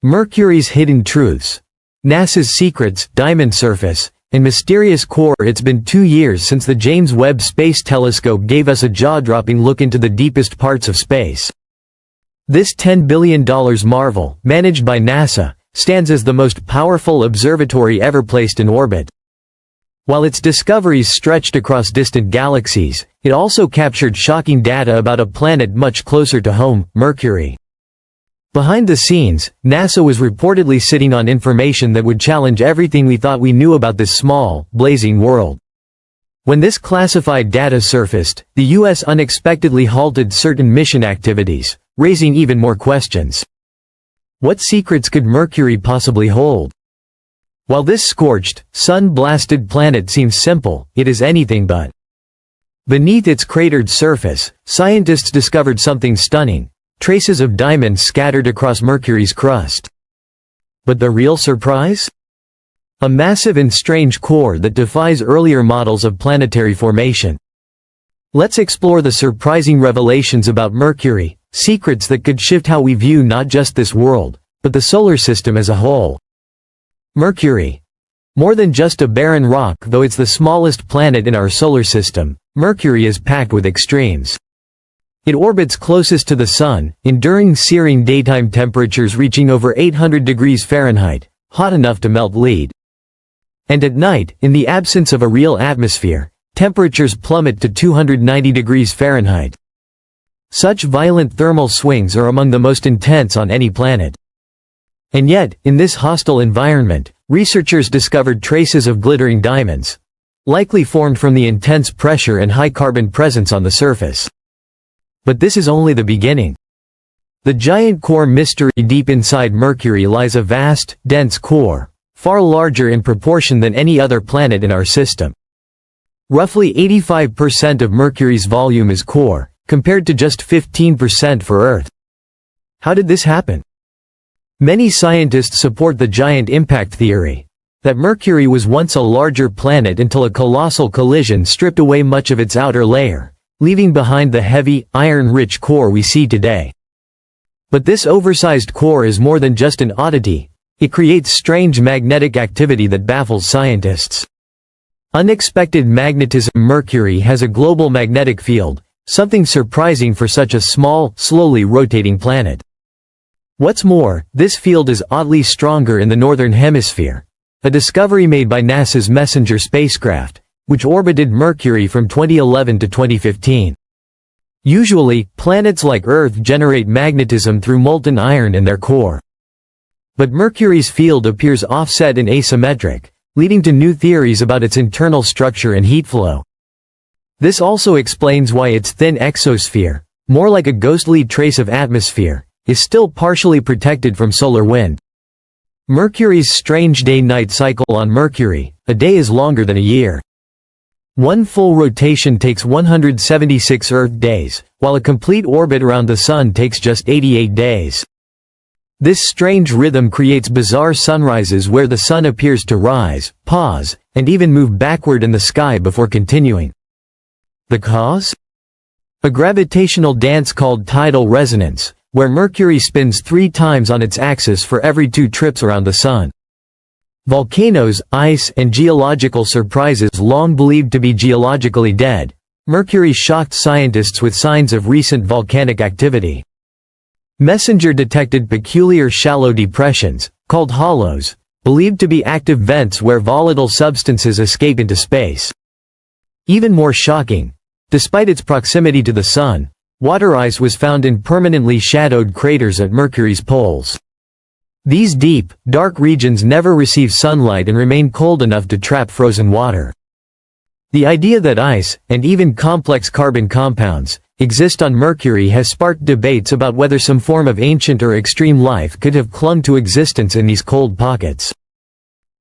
Mercury's hidden truths. NASA's secrets, diamond surface, and mysterious core. It's been 2 years since the James Webb Space Telescope gave us a jaw-dropping look into the deepest parts of space. This $10 billion marvel, managed by NASA, stands as the most powerful observatory ever placed in orbit. While its discoveries stretched across distant galaxies, it also captured shocking data about a planet much closer to home, Mercury. Behind the scenes, NASA was reportedly sitting on information that would challenge everything we thought we knew about this small, blazing world. When this classified data surfaced, the U.S. unexpectedly halted certain mission activities, raising even more questions. What secrets could Mercury possibly hold? While this scorched, sun-blasted planet seems simple, it is anything but. Beneath its cratered surface, scientists discovered something stunning: traces of diamonds scattered across Mercury's crust. But the real surprise? A massive and strange core that defies earlier models of planetary formation. Let's explore the surprising revelations about Mercury, secrets that could shift how we view not just this world, but the solar system as a whole. Mercury. More than just a barren rock. Though it's the smallest planet in our solar system, Mercury is packed with extremes. It orbits closest to the Sun, enduring searing daytime temperatures reaching over 800 degrees Fahrenheit, hot enough to melt lead. And at night, in the absence of a real atmosphere, temperatures plummet to 290 degrees Fahrenheit. Such violent thermal swings are among the most intense on any planet. And yet, in this hostile environment, researchers discovered traces of glittering diamonds, likely formed from the intense pressure and high carbon presence on the surface. But this is only the beginning. The giant core mystery. Deep inside Mercury lies a vast, dense core, far larger in proportion than any other planet in our system. Roughly 85% of Mercury's volume is core, compared to just 15% for Earth. How did this happen? Many scientists support the giant impact theory, that Mercury was once a larger planet until a colossal collision stripped away much of its outer layer, leaving behind the heavy, iron-rich core we see today. But this oversized core is more than just an oddity. It creates strange magnetic activity that baffles scientists. Unexpected magnetism. Mercury has a global magnetic field, something surprising for such a small, slowly rotating planet. What's more, this field is oddly stronger in the northern hemisphere, a discovery made by NASA's Messenger spacecraft, which orbited Mercury from 2011 to 2015. Usually, planets like Earth generate magnetism through molten iron in their core. But Mercury's field appears offset and asymmetric, leading to new theories about its internal structure and heat flow. This also explains why its thin exosphere, more like a ghostly trace of atmosphere, is still partially protected from solar wind. Mercury's strange day-night cycle. On Mercury, a day is longer than a year. One full rotation takes 176 Earth days, while a complete orbit around the Sun takes just 88 days. This strange rhythm creates bizarre sunrises where the Sun appears to rise, pause, and even move backward in the sky before continuing. The cause? A gravitational dance called tidal resonance, where Mercury spins 3 times on its axis for every 2 trips around the Sun. Volcanoes, ice, and geological surprises. Long believed to be geologically dead, Mercury shocked scientists with signs of recent volcanic activity. Messenger detected peculiar shallow depressions, called hollows, believed to be active vents where volatile substances escape into space. Even more shocking, despite its proximity to the Sun, water ice was found in permanently shadowed craters at Mercury's poles. These deep, dark regions never receive sunlight and remain cold enough to trap frozen water. The idea that ice, and even complex carbon compounds, exist on Mercury has sparked debates about whether some form of ancient or extreme life could have clung to existence in these cold pockets.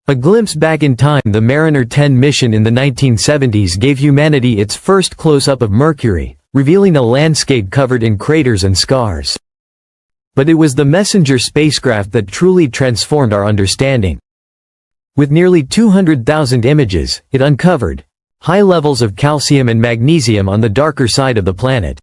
A glimpse back in time. The Mariner 10 mission in the 1970s gave humanity its first close-up of Mercury, revealing a landscape covered in craters and scars. But it was the Messenger spacecraft that truly transformed our understanding. With nearly 200,000 images, it uncovered high levels of calcium and magnesium on the darker side of the planet.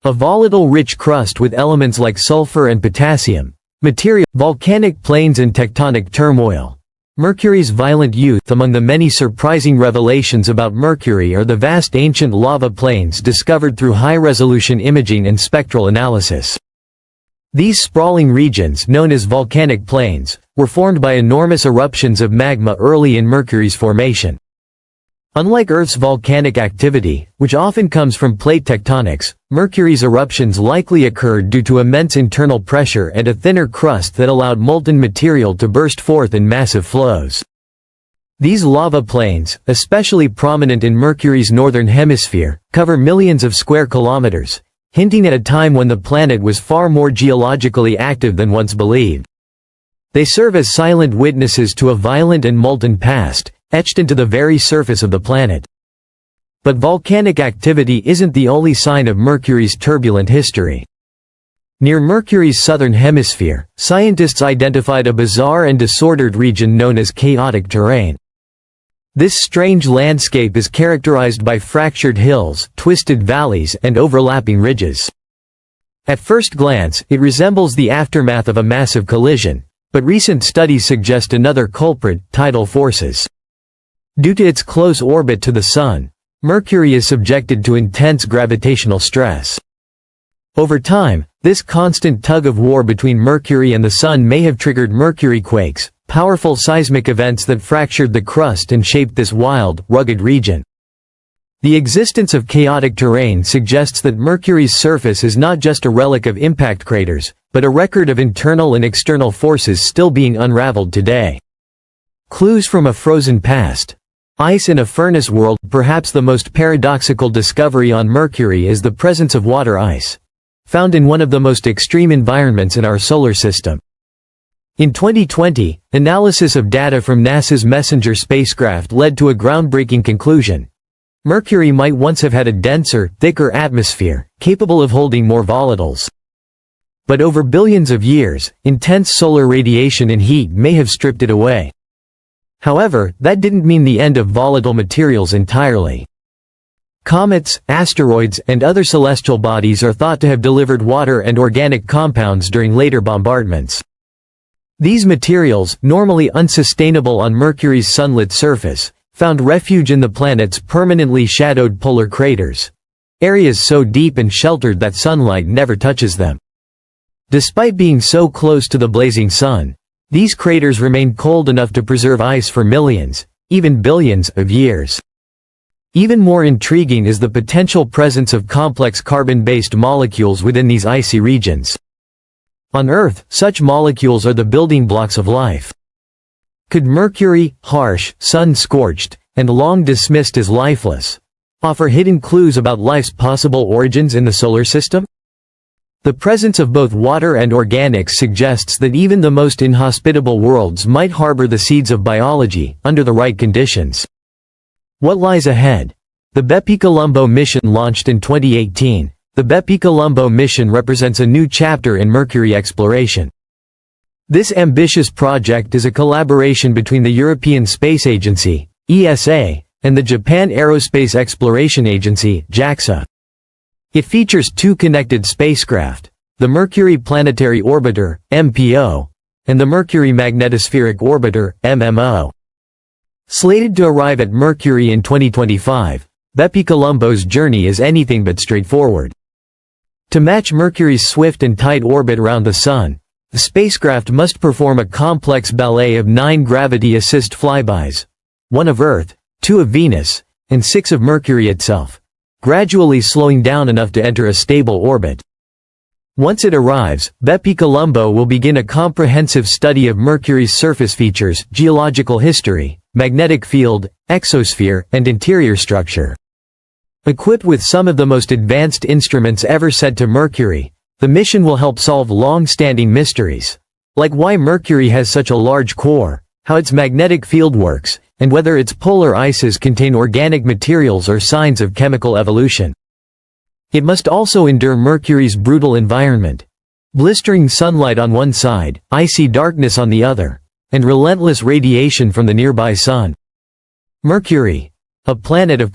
A volatile rich crust with elements like sulfur and potassium, Material: volcanic plains and tectonic turmoil. Mercury's violent youth. Among the many surprising revelations about Mercury are the vast ancient lava plains discovered through high-resolution imaging and spectral analysis. These sprawling regions, known as volcanic plains, were formed by enormous eruptions of magma early in Mercury's formation. Unlike Earth's volcanic activity, which often comes from plate tectonics, Mercury's eruptions likely occurred due to immense internal pressure and a thinner crust that allowed molten material to burst forth in massive flows. These lava plains, especially prominent in Mercury's northern hemisphere, cover millions of square kilometers, hinting at a time when the planet was far more geologically active than once believed. They serve as silent witnesses to a violent and molten past, etched into the very surface of the planet. But volcanic activity isn't the only sign of Mercury's turbulent history. Near Mercury's southern hemisphere, scientists identified a bizarre and disordered region known as chaotic terrain. This strange landscape is characterized by fractured hills, twisted valleys, and overlapping ridges. At first glance, it resembles the aftermath of a massive collision, but recent studies suggest another culprit: tidal forces. Due to its close orbit to the Sun, Mercury is subjected to intense gravitational stress. Over time, this constant tug-of-war between Mercury and the Sun may have triggered Mercury quakes, powerful seismic events that fractured the crust and shaped this wild, rugged region. The existence of chaotic terrain suggests that Mercury's surface is not just a relic of impact craters, but a record of internal and external forces still being unraveled today. Clues from a frozen past. Ice in a furnace world. Perhaps the most paradoxical discovery on Mercury is the presence of water ice, found in one of the most extreme environments in our solar system. In 2020, analysis of data from NASA's Messenger spacecraft led to a groundbreaking conclusion. Mercury might once have had a denser, thicker atmosphere, capable of holding more volatiles. But over billions of years, intense solar radiation and heat may have stripped it away. However, that didn't mean the end of volatile materials entirely. Comets, asteroids, and other celestial bodies are thought to have delivered water and organic compounds during later bombardments. These materials, normally unsustainable on Mercury's sunlit surface, found refuge in the planet's permanently shadowed polar craters, areas so deep and sheltered that sunlight never touches them. Despite being so close to the blazing sun, these craters remain cold enough to preserve ice for millions, even billions, of years. Even more intriguing is the potential presence of complex carbon-based molecules within these icy regions. On Earth, such molecules are the building blocks of life. Could Mercury, harsh, sun-scorched, and long dismissed as lifeless, offer hidden clues about life's possible origins in the solar system? The presence of both water and organics suggests that even the most inhospitable worlds might harbor the seeds of biology, under the right conditions. What lies ahead? The Bepi-Colombo mission launched in 2018. The Bepi-Colombo mission represents a new chapter in Mercury exploration. This ambitious project is a collaboration between the European Space Agency, ESA, and the Japan Aerospace Exploration Agency, JAXA. It features two connected spacecraft, the Mercury Planetary Orbiter, MPO, and the Mercury Magnetospheric Orbiter, MMO. Slated to arrive at Mercury in 2025, Bepi-Colombo's journey is anything but straightforward. To match Mercury's swift and tight orbit around the Sun, the spacecraft must perform a complex ballet of 9 gravity-assist flybys, 1 of Earth, 2 of Venus, and 6 of Mercury itself, gradually slowing down enough to enter a stable orbit. Once it arrives, Bepi-Colombo will begin a comprehensive study of Mercury's surface features, geological history, magnetic field, exosphere, and interior structure. Equipped with some of the most advanced instruments ever sent to Mercury, the mission will help solve long-standing mysteries, like why Mercury has such a large core, how its magnetic field works, and whether its polar ices contain organic materials or signs of chemical evolution. It must also endure Mercury's brutal environment, blistering sunlight on one side, icy darkness on the other, and relentless radiation from the nearby Sun. Mercury, a planet of